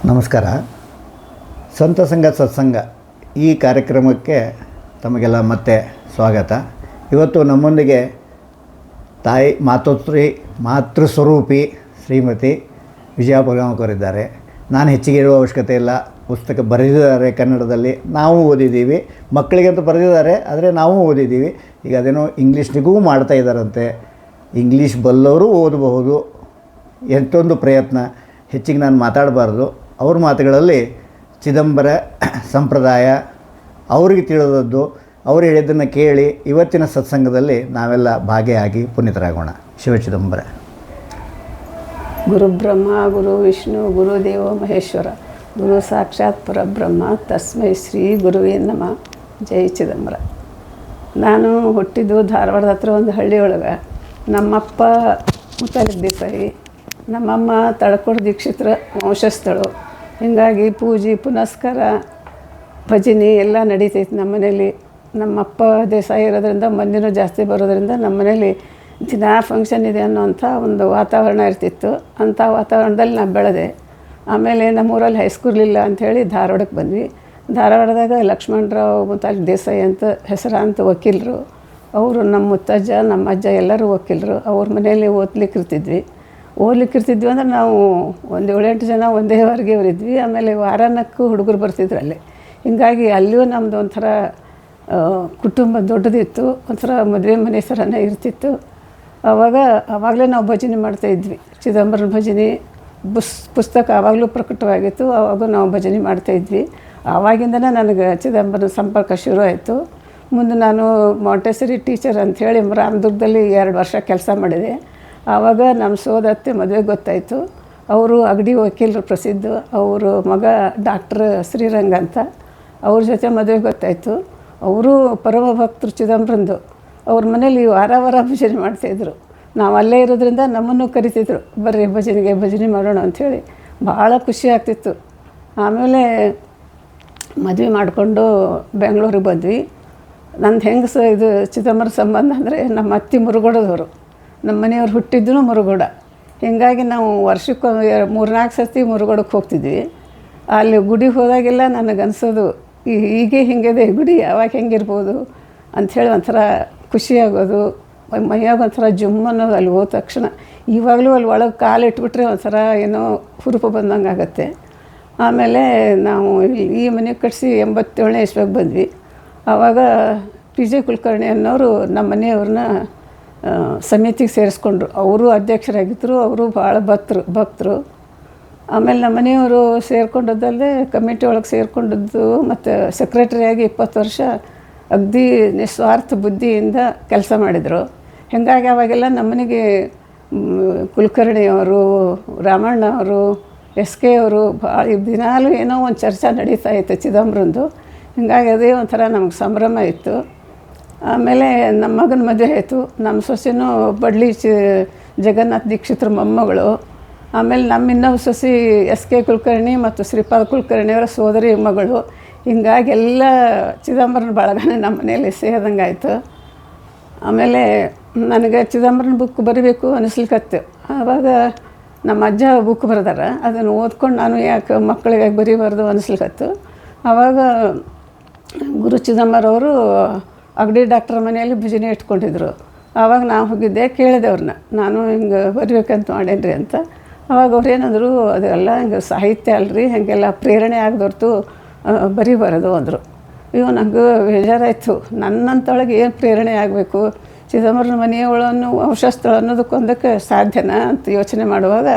ನಮಸ್ಕಾರ. ಸಂತ ಸಂಘ ಸತ್ಸಂಗ ಈ ಕಾರ್ಯಕ್ರಮಕ್ಕೆ ತಮಗೆಲ್ಲ ಮತ್ತೆ ಸ್ವಾಗತ. ಇವತ್ತು ನಮ್ಮೊಂದಿಗೆ ತಾಯಿ ಮಾತೃಸ್ವರೂಪಿ ಶ್ರೀಮತಿ ವಿಜಯ ಪಗಾಂವಕರಿದ್ದಾರೆ. ನಾನು ಹೆಚ್ಚಿಗೆ ಹೇಳುವ ಅವಶ್ಯಕತೆ ಇಲ್ಲ. ಪುಸ್ತಕ ಬರೆದಿದ್ದಾರೆ ಕನ್ನಡದಲ್ಲಿ, ನಾವು ಓದಿದ್ದೀವಿ. ಮಕ್ಕಳಿಗಂತೂ ಬರೆದಿದ್ದಾರೆ, ಆದರೆ ನಾವು ಓದಿದ್ದೀವಿ. ಈಗ ಅದೇನೋ ಇಂಗ್ಲೀಷ್ನಿಗೂ ಮಾಡ್ತಾ ಇದ್ದಾರಂತೆ. ಇಂಗ್ಲೀಷ್ ಬಲ್ಲವರು ಓದಬಹುದು. ಎಂತೊಂದು ಪ್ರಯತ್ನ. ಹೆಚ್ಚಿಗೆ ನಾನು ಮಾತಾಡಬಾರ್ದು. ಅವ್ರ ಮಾತುಗಳಲ್ಲಿ ಚಿದಂಬರ ಸಂಪ್ರದಾಯ ಅವರಿಗೆ ತಿಳಿದದ್ದು, ಅವರು ಹೇಳಿದ್ದನ್ನು ಕೇಳಿ ಇವತ್ತಿನ ಸತ್ಸಂಗದಲ್ಲಿ ನಾವೆಲ್ಲ ಭಾಗಿಯಾಗಿ ಪುನೀತರಾಗೋಣ. ಶಿವಚಿದಂಬರ. ಗುರುಬ್ರಹ್ಮ ಗುರು ವಿಷ್ಣು ಗುರುದೇವೋ ಮಹೇಶ್ವರ ಗುರು ಸಾಕ್ಷಾತ್ ಪರಬ್ರಹ್ಮ ತಸ್ಮೈ ಶ್ರೀ ಗುರುವೇ ನಮಃ. ಜೈ ಚಿದಂಬರ. ನಾನು ಹುಟ್ಟಿದ್ದು ಧಾರವಾಡದ ಹತ್ರ ಒಂದು ಹಳ್ಳಿಯೊಳಗೆ. ನಮ್ಮಪ್ಪ ಮುತಾಲಿಕ್ ದೇಸಾಯಿ, ನಮ್ಮಮ್ಮ ತಳಕೋಡು ದೀಕ್ಷಿತರ ವಂಶಸ್ಥಳು. ಹೀಗಾಗಿ ಪೂಜೆ ಪುನಸ್ಕಾರ ಭಜನೆ ಎಲ್ಲ ನಡೀತೈತೆ ನಮ್ಮ ಮನೇಲಿ. ನಮ್ಮಪ್ಪ ದೇಸಾಯಿ ಇರೋದ್ರಿಂದ ಮಂದಿನೂ ಜಾಸ್ತಿ ಬರೋದ್ರಿಂದ ನಮ್ಮ ಮನೇಲಿ ದಿನ ಫಂಕ್ಷನ್ ಇದೆ ಅನ್ನೋಂಥ ಒಂದು ವಾತಾವರಣ ಇರ್ತಿತ್ತು. ಅಂಥ ವಾತಾವರಣದಲ್ಲಿ ನಾನು ಬೆಳೆದೆ. ಆಮೇಲೆ ನಮ್ಮೂರಲ್ಲಿ ಹೈಸ್ಕೂಲ್ ಇಲ್ಲ ಅಂಥೇಳಿ ಧಾರವಾಡಕ್ಕೆ ಬಂದ್ವಿ. ಧಾರವಾಡದಾಗ ಲಕ್ಷ್ಮಣರಾವ್ ಮುತಾಲಿಕ್ ದೇಸಾಯಿ ಅಂತ ಹೆಸರಾಂತ ವಕೀಲರು. ಅವರು ನಮ್ಮ ಮುತ್ತಜ್ಜ ನಮ್ಮ ಅಜ್ಜ ಎಲ್ಲರೂ ವಕೀಲರು. ಅವ್ರ ಮನೆಯಲ್ಲಿ ಓದ್ಲಿಕ್ಕಿರ್ತಿದ್ವಿ ಅಂದ್ರೆ ನಾವು ಒಂದು 7-8 ಜನ ಒಂದೇ ವರ್ಗದವರಿದ್ವಿ. ಆಮೇಲೆ ವಾರಾನಕ್ಕೂ ಹುಡುಗರು ಬರ್ತಿದ್ರು ಅಲ್ಲಿ. ಹೀಗಾಗಿ ಅಲ್ಲಿಯೂ ನಮ್ಮದು ಒಂಥರ ಕುಟುಂಬ ದೊಡ್ಡದಿತ್ತು. ಒಂಥರ ಮದುವೆ ಮನೆ ಥರನೇ ಇರ್ತಿತ್ತು. ಆವಾಗಲೇ ನಾವು ಭಜನೆ ಮಾಡ್ತಾಯಿದ್ವಿ. ಚಿದಂಬರನ ಭಜನೆ ಪುಸ್ತಕ ಆವಾಗಲೂ ಪ್ರಕಟವಾಗಿತ್ತು. ಆವಾಗ ನಾವು ಭಜನೆ ಮಾಡ್ತಾಯಿದ್ವಿ. ಆವಾಗಿಂದನೇ ನನಗೆ ಚಿದಂಬರನ ಸಂಪರ್ಕ ಶುರು ಆಯಿತು. ಮುಂದೆ ನಾನು ಮಾಂಟೆಸರಿ ಟೀಚರ್ ಅಂಥೇಳಿ ರಾಮದುರ್ಗದಲ್ಲಿ 2 ವರ್ಷ ಕೆಲಸ ಮಾಡಿದೆ. ಆವಾಗ ನಮ್ಮ ಸೋದತ್ತೆ ಮದುವೆ ಗೊತ್ತಾಯಿತು. ಅವರು ಅಗಡಿ ವಕೀಲರು ಪ್ರಸಿದ್ಧ. ಅವರು ಮಗ ಡಾಕ್ಟರ್ ಶ್ರೀರಂಗ ಅಂತ. ಅವ್ರ ಜೊತೆ ಮದುವೆ ಗೊತ್ತಾಯಿತು. ಅವರು ಪರಮ ಭಕ್ತರು ಚಿದಂಬರಂದು. ಅವ್ರ ಮನೇಲಿ ವಾರ ಭಜನೆ ಮಾಡ್ತಾಯಿದ್ರು. ನಾವು ಅಲ್ಲೇ ಇರೋದ್ರಿಂದ ನಮ್ಮನ್ನು ಕರಿತಿದ್ರು, ಬರ್ರಿ ಭಜನೆ ಮಾಡೋಣ ಅಂಥೇಳಿ. ಭಾಳ ಖುಷಿ ಆಗ್ತಿತ್ತು. ಆಮೇಲೆ ಮದುವೆ ಮಾಡಿಕೊಂಡು ಬೆಂಗಳೂರಿಗೆ ಬಂದ್ವಿ. ನಂದು ಹೆಂಗೆ ಇದು ಚಿದಂಬರ ಸಂಬಂಧ ಅಂದರೆ ನಮ್ಮ ಅತ್ತಿ ಮುರುಗೋಡದವರು, ನಮ್ಮ ಮನೆಯವ್ರು ಹುಟ್ಟಿದ್ದು ಮುರುಗೋಡ. ಹೀಗಾಗಿ ನಾವು ವರ್ಷಕ್ಕೆ 3-4 ಸರ್ತಿ ಮುರುಗೋಡಕ್ಕೆ ಹೋಗ್ತಿದ್ವಿ. ಅಲ್ಲಿ ಗುಡಿಗೆ ಹೋದಾಗೆಲ್ಲ ನನಗನ್ಸೋದು ಹೀಗೆ ಹಿಂಗಿದೆ ಗುಡಿ, ಯಾವಾಗ ಹೆಂಗಿರ್ಬೋದು ಅಂಥೇಳಿ ಒಂಥರ ಖುಷಿಯಾಗೋದು. ಮೈಯಾಗ ಒಂಥರ ಜುಮ್ ಅನ್ನೋದು ಅಲ್ಲಿ ಹೋದ ತಕ್ಷಣ. ಇವಾಗಲೂ ಅಲ್ಲಿ ಒಳಗೆ ಕಾಲಿಟ್ಬಿಟ್ರೆ ಒಂಥರ ಏನೋ ಹುರುಪು ಬಂದಂಗೆ ಆಗುತ್ತೆ. ಆಮೇಲೆ ನಾವು ಈ ಮನೆ ಕಟ್ಟಿಸಿ 87ನೇ ಇಸ್ವಿಗೆ ಬಂದ್ವಿ. ಆವಾಗ PJ ಕುಲಕರ್ಣಿ ಅನ್ನೋರು ನಮ್ಮ ಮನೆಯವ್ರನ್ನ ಸಮಿತಿಗೆ ಸೇರಿಸ್ಕೊಂಡ್ರು. ಅವರು ಅಧ್ಯಕ್ಷರಾಗಿದ್ದರು. ಅವರು ಭಾಳ ಭಕ್ತರು. ಆಮೇಲೆ ನಮ್ಮ ಮನೆಯವರು ಸೇರಿಕೊಂಡದ್ದಲ್ಲದೆ ಕಮಿಟಿ ಒಳಗೆ ಸೇರಿಕೊಂಡದ್ದು ಮತ್ತು ಸೆಕ್ರೆಟರಿಯಾಗಿ 20 ವರ್ಷ ಅಗದಿ ನಿಸ್ವಾರ್ಥ ಬುದ್ಧಿಯಿಂದ ಕೆಲಸ ಮಾಡಿದರು. ಹೀಗಾಗಿ ಅವಾಗೆಲ್ಲ ನಮ್ಮನೆಗೆ ಕುಲಕರ್ಣಿಯವರು, ರಾಮಣ್ಣ ಅವರು, SK ಅವರು ಭಾಳ ದಿನಾಲೂ ಏನೋ ಒಂದು ಚರ್ಚೆ ನಡೀತಾ ಇತ್ತು ಚಿದಂಬರಂದು. ಹೀಗಾಗಿ ಅದೇ ಒಂಥರ ನಮಗೆ ಸಂಭ್ರಮ ಇತ್ತು. ಆಮೇಲೆ ನಮ್ಮ ಮಗನ ಮದುವೆ ಆಯಿತು. ನಮ್ಮ ಸೊಸೆನೂ ಬಡ್ಲಿ ಜಗನ್ನಾಥ ದೀಕ್ಷಿತರ ಮೊಮ್ಮಗಳು. ಆಮೇಲೆ ನಮ್ಮ ಇನ್ನೊಬ್ಬ ಸೊಸೆ SK ಕುಲಕರ್ಣಿ ಮತ್ತು ಶ್ರೀಪಾದ ಕುಲಕರ್ಣಿಯವರ ಸೋದರಿ ಮಗಳು. ಹೀಗಾಗಿ ಎಲ್ಲ ಚಿದಂಬರನ ಬಳಗನೇ ನಮ್ಮ ಮನೆಯಲ್ಲಿ ಸೇರಿದಂಗೆ ಆಯಿತು. ಆಮೇಲೆ ನನಗೆ ಚಿದಂಬರನ ಬುಕ್ ಬರೀಬೇಕು ಅನಿಸ್ಲಿಕ್ಕತ್ತು. ಆವಾಗ ನಮ್ಮ ಅಜ್ಜ ಬುಕ್ ಬರೆದಾರ, ಅದನ್ನು ಓದ್ಕೊಂಡು ನಾನು ಯಾಕೆ ಮಕ್ಕಳಿಗೆ ಬರೀಬಾರ್ದು ಅನಿಸ್ಲಿಕ್ಕತ್ತು. ಆವಾಗ ಗುರು ಚಿದಂಬರವರು ಅಗಡಿ ಡಾಕ್ಟರ್ ಮನೆಯಲ್ಲಿ ಭಜನೆ ಇಟ್ಕೊಂಡಿದ್ರು. ಆವಾಗ ನಾವು ಹೋಗಿದ್ದೆ, ಕೇಳಿದೆ ಅವ್ರನ್ನ, ನಾನು ಹಿಂಗೆ ಬರಿಬೇಕಂತ ಮಾಡೇನ್ರಿ ಅಂತ. ಆವಾಗ ಅವ್ರು ಏನಂದರು, ಅದೆಲ್ಲ ಹಿಂಗೆ ಸಾಹಿತ್ಯ ಅಲ್ರಿ, ಹಾಗೆಲ್ಲ ಪ್ರೇರಣೆ ಆಗದೊರ್ತು ಬರೀಬಾರದು ಅಂದರು. ನಂಗೆ ಬೇಜಾರಾಯಿತು. ನನ್ನಂತೊಳಗೆ ಏನು ಪ್ರೇರಣೆ ಆಗಬೇಕು, ಚಿದಂಬರನ ಮನೆಯೊಳನ್ನು ವಂಶಸ್ಥಳ ಅನ್ನೋದಕ್ಕೊಂದಕ್ಕೆ ಸಾಧ್ಯನಾ ಅಂತ ಯೋಚನೆ ಮಾಡುವಾಗ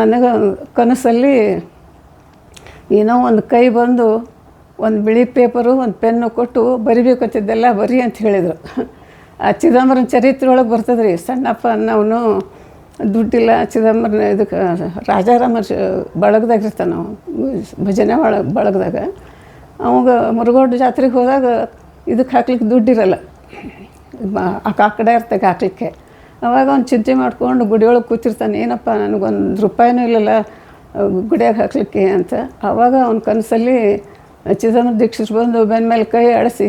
ನನಗೆ ಕನಸಲ್ಲಿ ಏನೋ ಒಂದು ಕೈ ಬಂದು ಒಂದು ಬಿಳಿ ಪೇಪರು ಒಂದು ಪೆನ್ನು ಕೊಟ್ಟು ಬರಿಬೇಕಂತಿದ್ದೆಲ್ಲ ಬರಿ ಅಂತ ಹೇಳಿದರು. ಆ ಚಿದಂಬರನ ಚರಿತ್ರೆ ಒಳಗೆ ಬರ್ತದ್ರಿ. ಸಣ್ಣಪ್ಪ ಅನ್ನೋನು ದುಡ್ಡಿಲ್ಲ, ಚಿದಂಬರನ ಇದಕ್ಕೆ ರಾಜಾರಾಮ ಬಳಗದಾಗ ಇರ್ತಾನೆ ನಾವು, ಭಜನೆ ಬಳಗದಾಗ. ಅವಾಗ ಮುರುಗೋಡು ಜಾತ್ರೆಗೆ ಹೋದಾಗ ಇದಕ್ಕೆ ಹಾಕ್ಲಿಕ್ಕೆ ದುಡ್ಡಿರಲ್ಲ, ಆ ಕಡೆ ಇರ್ತಾಗ ಹಾಕ್ಲಿಕ್ಕೆ. ಅವಾಗ ಅವ್ನು ಚಿಂತೆ ಮಾಡ್ಕೊಂಡು ಗುಡಿಯೊಳಗೆ ಕೂತಿರ್ತಾನೆ, ಏನಪ್ಪ ನನಗೊಂದು ರೂಪಾಯಿನೂ ಇಲ್ಲಲ್ಲ ಗುಡಿಯಾಗ ಹಾಕ್ಲಿಕ್ಕೆ ಅಂತ. ಆವಾಗ ಅವ್ನ ಕನಸಲ್ಲಿ ಚಿದಂಬರ ದೀಕ್ಷಿತರು ಬಂದು ಬೆನ್ನ ಮೇಲೆ ಕೈ ಆಡಿಸಿ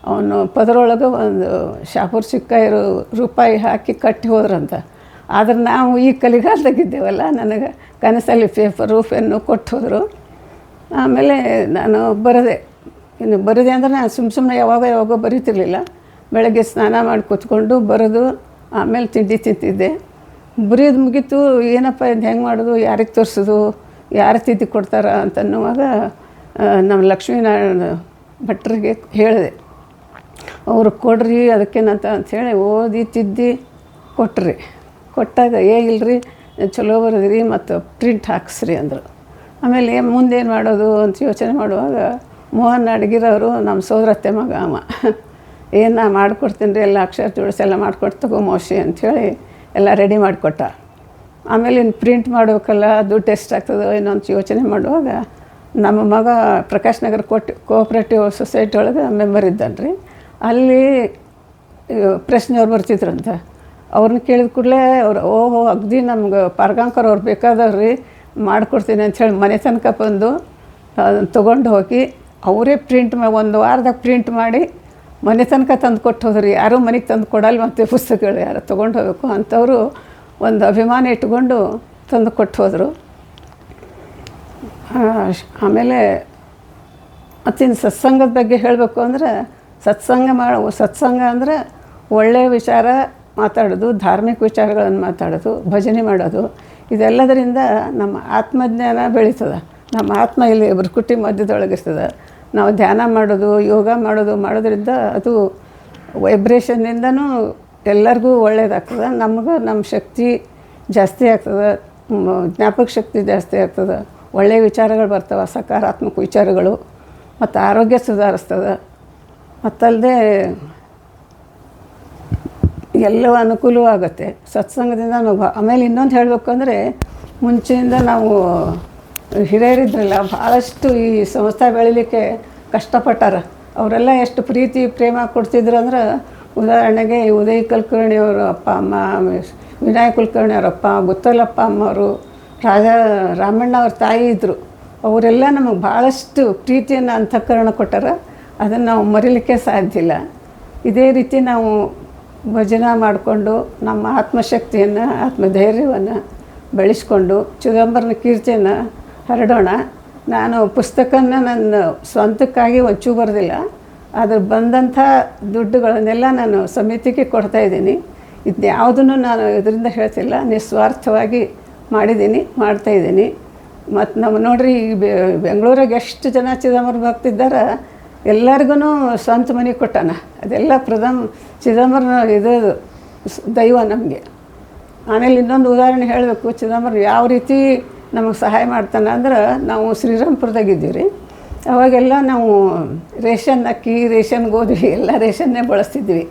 ಅವನು ಪದರೊಳಗೆ ಒಂದು ಶಾಪುರ್ ಸಿಕ್ಕ ರೂಪಾಯಿ ಹಾಕಿ ಕಟ್ಟಿ ಹೋದ್ರಂತ. ಆದ್ರೆ ನಾವು ಈ ಕಲಿಗಾಲದಾಗಿದ್ದೇವಲ್ಲ, ನನಗೆ ಕನಸಲ್ಲಿ ಪೇಪರು ಪೆನ್ನು ಕೊಟ್ಟು ಹೋದರು. ಆಮೇಲೆ ನಾನು ಬರದೆ. ಇನ್ನು ಬರದೆ ಅಂದರೆ ನಾನು ಸುಮ್ಮನೆ ಯಾವಾಗೋ ಬರೀತಿರ್ಲಿಲ್ಲ. ಬೆಳಗ್ಗೆ ಸ್ನಾನ ಮಾಡಿ ಕೂತ್ಕೊಂಡು ಬರೋದು, ಆಮೇಲೆ ತಿಂಡಿ ತಿಂತಿದ್ದೆ. ಬರೆಯೋದು ಮುಗೀತು, ಏನಪ್ಪ ಇದು ಹೆಂಗೆ ಮಾಡೋದು, ಯಾರಿಗೆ ತೋರಿಸೋದು, ಯಾರು ತಿದ್ದಿ ಕೊಡ್ತಾರ ಅಂತನ್ನುವಾಗ ನಮ್ಮ ಲಕ್ಷ್ಮೀನಾರಾಯಣ ಭಟ್ರಿಗೆ ಹೇಳಿದೆ. ಅವರು ಕೊಡ್ರಿ ಅದಕ್ಕೇನಂತ ಅಂಥೇಳಿ ಓದಿ ತಿದ್ದಿ ಕೊಟ್ರಿ. ಕೊಟ್ಟಾಗ ಇಲ್ರಿ ಚಲೋ ಬರೋದ್ರಿ ಮತ್ತು ಪ್ರಿಂಟ್ ಹಾಕ್ಸ್ರಿ ಅಂದರು. ಆಮೇಲೆ ಮುಂದೇನು ಮಾಡೋದು ಅಂತ ಯೋಚನೆ ಮಾಡುವಾಗ ಮೋಹನ್ ಅಡ್ಗಿರವರು ನಮ್ಮ ಸೋದರತ್ತೆ ಮಗ ಅವ, ಏನು ನಾ ಮಾಡಿಕೊಡ್ತೀನಿ ರೀ, ಎಲ್ಲ ಅಕ್ಷರ ಜೋಡಿಸಿ ಎಲ್ಲ ಮಾಡಿಕೊಟ್ಟು ತಗೋ ಮೋಶಿ ಅಂಥೇಳಿ ಎಲ್ಲ ರೆಡಿ ಮಾಡಿಕೊಟ್ಟ. ಆಮೇಲೆ ಇನ್ನು ಪ್ರಿಂಟ್ ಮಾಡ್ಬೇಕಲ್ಲ, ದುಡ್ಡು ಎಷ್ಟಾಗ್ತದೋ ಏನೋ ಅಂತ ಯೋಚನೆ ಮಾಡುವಾಗ ನಮ್ಮ ಮಗ ಪ್ರಕಾಶ್ ನಗರ ಕೋಆಪ್ರೇಟಿವ್ ಸೊಸೈಟಿ ಒಳಗೆ ಮೆಂಬರ್ ಇದ್ದಾನೆ ರೀ. ಅಲ್ಲಿ ಪ್ರಶ್ನೆಯವ್ರು ಬರ್ತಿದ್ರಂತ. ಅವ್ರನ್ನ ಕೇಳಿದ ಕೂಡಲೇ ಅವ್ರು ಓಹೋ ಅಗದಿ ನಮ್ಗೆ ಪಾರ್ಗಾಂಕರ್ ಅವ್ರು ಬೇಕಾದವ್ರಿ ಮಾಡಿಕೊಡ್ತೀನಿ ಅಂಥೇಳಿ ಮನೆ ತನಕ ಬಂದು ಅದನ್ನು ತೊಗೊಂಡು ಹೋಗಿ ಅವರೇ ಪ್ರಿಂಟ್ ಒಂದು ವಾರದಾಗ ಪ್ರಿಂಟ್ ಮಾಡಿ ಮನೆ ತನಕ ತಂದು ಕೊಟ್ಟು ಹೋದ್ರಿ. ಯಾರೂ ಮನೆಗೆ ತಂದು ಕೊಡಲ್ಲ, ಮತ್ತು ಪುಸ್ತಕಗಳು ಯಾರು ತೊಗೊಂಡು ಹೋಗಬೇಕು ಅಂಥವರು ಒಂದು ಅಭಿಮಾನ ಇಟ್ಕೊಂಡು ತಂದು ಕೊಟ್ಟು ಹೋದರು. ಆಮೇಲೆ ಮತ್ತಿನ್ನು ಸತ್ಸಂಗದ ಬಗ್ಗೆ ಹೇಳಬೇಕು ಅಂದರೆ ಸತ್ಸಂಗ ಅಂದರೆ ಒಳ್ಳೆಯ ವಿಚಾರ ಮಾತಾಡೋದು, ಧಾರ್ಮಿಕ ವಿಚಾರಗಳನ್ನು ಮಾತಾಡೋದು, ಭಜನೆ ಮಾಡೋದು, ಇದೆಲ್ಲದರಿಂದ ನಮ್ಮ ಆತ್ಮಜ್ಞಾನ ಬೆಳೀತದೆ. ನಮ್ಮ ಆತ್ಮ ಇಲ್ಲಿ ಬೃಕುಟಿ ಮಧ್ಯದೊಳಗಿರ್ತದೆ. ನಾವು ಧ್ಯಾನ ಮಾಡೋದು, ಯೋಗ ಮಾಡೋದ್ರಿಂದ ಅದು ವೈಬ್ರೇಷನ್ನಿಂದನೂ ಎಲ್ಲರಿಗೂ ಒಳ್ಳೆಯದಾಗ್ತದೆ. ನಮ್ಗೆ ನಮ್ಮ ಶಕ್ತಿ ಜಾಸ್ತಿ ಆಗ್ತದೆ, ಜ್ಞಾಪಕ ಶಕ್ತಿ ಜಾಸ್ತಿ ಆಗ್ತದೆ, ಒಳ್ಳೆಯ ವಿಚಾರಗಳು ಬರ್ತವೆ, ಸಕಾರಾತ್ಮಕ ವಿಚಾರಗಳು, ಮತ್ತು ಆರೋಗ್ಯ ಸುಧಾರಿಸ್ತದೆ. ಮತ್ತಲ್ಲದೆ ಎಲ್ಲವೂ ಅನುಕೂಲವಾಗುತ್ತೆ ಸತ್ಸಂಗದಿಂದ ನಾವು. ಆಮೇಲೆ ಇನ್ನೊಂದು ಹೇಳಬೇಕು ಅಂದರೆ, ಮುಂಚೆಯಿಂದ ನಾವು ಹಿರಿಯರಿದ್ರಲ್ಲ, ಭಾಳಷ್ಟು ಈ ಸಂಸ್ಥೆ ಬೆಳೀಲಿಕ್ಕೆ ಕಷ್ಟಪಟ್ಟಾರ. ಅವರೆಲ್ಲ ಎಷ್ಟು ಪ್ರೀತಿ ಪ್ರೇಮ ಕೊಡ್ತಿದ್ರು ಅಂದ್ರೆ, ಉದಾಹರಣೆಗೆ ಉದಯ್ ಕುಲಕರ್ಣಿಯವರು ಅಪ್ಪ ಅಮ್ಮ, ವಿನಾಯಕ್ ಕುಲಕರ್ಣಿಯವ್ರ ಅಪ್ಪ, ಗುತ್ತಲಪ್ಪ ಅಮ್ಮವರು, ರಾಮಣ್ಣ ಅವ್ರ ತಾಯಿ ಇದ್ದರು. ಅವರೆಲ್ಲ ನಮಗೆ ಭಾಳಷ್ಟು ಪ್ರೀತಿಯನ್ನು ಅಂತಃಕರಣ ಕೊಟ್ಟಾರ. ಅದನ್ನು ನಾವು ಮರೀಲಿಕ್ಕೆ ಸಾಧ್ಯ ಇಲ್ಲ. ಇದೇ ರೀತಿ ನಾವು ಭಜನೆ ಮಾಡಿಕೊಂಡು ನಮ್ಮ ಆತ್ಮಶಕ್ತಿಯನ್ನು, ಆತ್ಮಧೈರ್ಯವನ್ನು ಬೆಳೆಸ್ಕೊಂಡು ಚಿದಂಬರನ ಕೀರ್ತಿಯನ್ನು ಹರಡೋಣ. ನಾನು ಪುಸ್ತಕನ ನನ್ನ ಸ್ವಂತಕ್ಕಾಗಿ ಒಂಚೂ ಬರೆದಿಲ್ಲ. ಅದ್ರ ಬಂದಂಥ ದುಡ್ಡುಗಳನ್ನೆಲ್ಲ ನಾನು ಸಮಿತಿಗೆ ಕೊಡ್ತಾಯಿದ್ದೀನಿ. ಇದು ಯಾವುದನ್ನು ನಾನು ಇದರಿಂದ ಹೇಳ್ತಿಲ್ಲ, ನಿಸ್ವಾರ್ಥವಾಗಿ ಮಾಡ್ತಾಯಿದ್ದೀನಿ. ಮತ್ತು ನಾವು ನೋಡ್ರಿ, ಈ ಬೆಂಗಳೂರಾಗ ಎಷ್ಟು ಜನ ಚಿದಂಬರ ಭಕ್ತಿದ್ದಾರೆ, ಎಲ್ಲರಿಗೂ ಸ್ವಂತ ಮನೆ ಕೊಟ್ಟಾನ. ಅದೆಲ್ಲ ಚಿದಂಬರನ ಇದು ದೈವ ನಮಗೆ. ಆಮೇಲೆ ಇನ್ನೊಂದು ಉದಾಹರಣೆ ಹೇಳಬೇಕು, ಚಿದಂಬರ ಯಾವ ರೀತಿ ನಮಗೆ ಸಹಾಯ ಮಾಡ್ತಾನೆ ಅಂದ್ರೆ, ನಾವು ಶ್ರೀರಾಮ್ಪುರದಾಗಿದ್ದೀವಿ ರೀ. ಅವಾಗೆಲ್ಲ ನಾವು ರೇಷನ್ ಅಕ್ಕಿ, ರೇಷನ್ ಗೋಧಿ ಎಲ್ಲ ರೇಷನ್ನೇ ಬಳಸ್ತಿದ್ವಿ.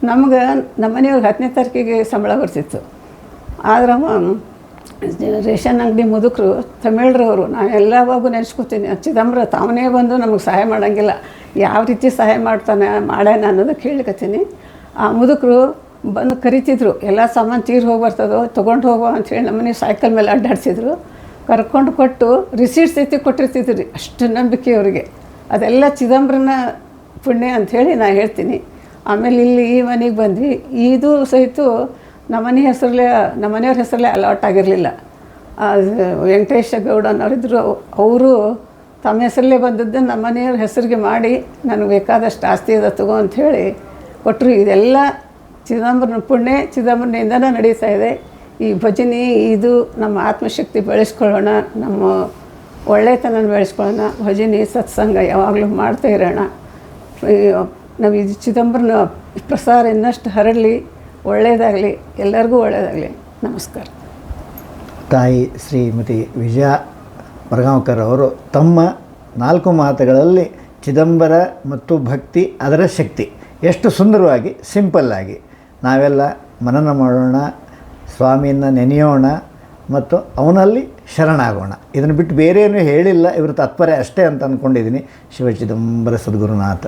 ನಮ್ಗೆ ನಮ್ಮ ಮನೆಯವ್ರಿಗೆ 10ನೇ ತಾರೀಕಿಗೆ ಸಂಬಳ ಬರ್ತಿತ್ತು. ಆದ್ರೆ ರೇಷನ್ ಅಂಗಡಿ ಮುದುಕರು ತಮಿಳ್ರವರು, ನಾನು ಎಲ್ಲವಾಗೂ ನೆನೆಸ್ಕೊತೀನಿ, ಚಿದಂಬರ ತಾವನೇ ಬಂದು ನಮಗೆ ಸಹಾಯ ಮಾಡೋಂಗಿಲ್ಲ, ಯಾವ ರೀತಿ ಸಹಾಯ ಮಾಡ್ಯಾನ ಅನ್ನೋದಕ್ಕೆ ಹೇಳ್ಕತ್ತೀನಿ. ಆ ಮುದುಕರು ಬಂದು ಕರಿತಿದ್ರು, ಎಲ್ಲ ಸಾಮಾನು ತೀರು ಹೋಗಿ ಬರ್ತದೋ ತೊಗೊಂಡು ಹೋಗೋ ಅಂಥೇಳಿ ನಮ್ಮನೆ ಸೈಕಲ್ ಮೇಲೆ ಅಡ್ಡಾಡ್ಸಿದ್ರು. ಕರ್ಕೊಂಡು ಕೊಟ್ಟು ರಿಸೀಟ್ ಸಹಿತ ಕೊಟ್ಟಿರ್ತಿದ್ರು ರೀ, ಅಷ್ಟು ನಂಬಿಕೆ ಅವರಿಗೆ. ಅದೆಲ್ಲ ಚಿದಂಬರನ ಪುಣ್ಯ ಅಂಥೇಳಿ ನಾನು ಹೇಳ್ತೀನಿ. ಆಮೇಲೆ ಇಲ್ಲಿ ಈ ಮನೆಗೆ ಬಂದ್ವಿ. ಇದು ಸಹಿತ ನಮ್ಮನೆಯವ್ರ ಹೆಸರಲ್ಲೇ ಅಲಾಟ್ ಆಗಿರಲಿಲ್ಲ. ವೆಂಕಟೇಶ ಗೌಡನವರಿದ್ದರು, ಅವರು ತಮ್ಮ ಹೆಸರಲ್ಲೇ ಬಂದದ್ದು ನಮ್ಮನೆಯವ್ರ ಹೆಸರಿಗೆ ಮಾಡಿ ನನಗೆ ಬೇಕಾದಷ್ಟು ಆಸ್ತಿ ಅದ ತಗೋ ಅಂಥೇಳಿ ಕೊಟ್ಟರು. ಇದೆಲ್ಲ ಚಿದಂಬರನ ಪುಣ್ಯ, ಚಿದಂಬರನಿಂದನೇ ನಡೀತಾ ಇದೆ. ಈ ಭಜನೆ ಇದು ನಮ್ಮ ಆತ್ಮಶಕ್ತಿ ಬೆಳೆಸ್ಕೊಳ್ಳೋಣ, ನಮ್ಮ ಒಳ್ಳೆತನ ಬೆಳೆಸ್ಕೊಳ್ಳೋಣ. ಭಜನೆ ಸತ್ಸಂಗ ಯಾವಾಗಲೂ ಮಾಡ್ತಾ ಇರೋಣ. ನಾವು ಇದು ಚಿದಂಬರನ ಪ್ರಸಾರ ಇನ್ನಷ್ಟು ಹರಡಲಿ, ಒಳ್ಳೆಯದಾಗಲಿ, ಎಲ್ಲರಿಗೂ ಒಳ್ಳೆಯದಾಗಲಿ. ನಮಸ್ಕಾರ. ತಾಯಿ ಶ್ರೀಮತಿ ವಿಜಯ ಬರ್ಗಾಂವ್ಕರ್ ಅವರು ತಮ್ಮ 4 ಮಾತುಗಳಲ್ಲಿ ಚಿದಂಬರ ಮತ್ತು ಭಕ್ತಿ, ಅದರ ಶಕ್ತಿ ಎಷ್ಟು ಸುಂದರವಾಗಿ, ಸಿಂಪಲ್ಲಾಗಿ ನಾವೆಲ್ಲ ಮನನ ಮಾಡೋಣ, ಸ್ವಾಮಿಯನ್ನು ನೆನೆಯೋಣ ಮತ್ತು ಅವನಲ್ಲಿ ಶರಣಾಗೋಣ. ಇದನ್ನು ಬಿಟ್ಟು ಬೇರೆ ಏನೂ ಹೇಳಿಲ್ಲ. ಇವ್ರ ತಾತ್ಪರ್ಯ ಅಷ್ಟೇ ಅಂತ ಅಂದ್ಕೊಂಡಿದ್ದೀನಿ. ಶಿವ ಚಿದಂಬರ ಸದ್ಗುರುನಾಥ.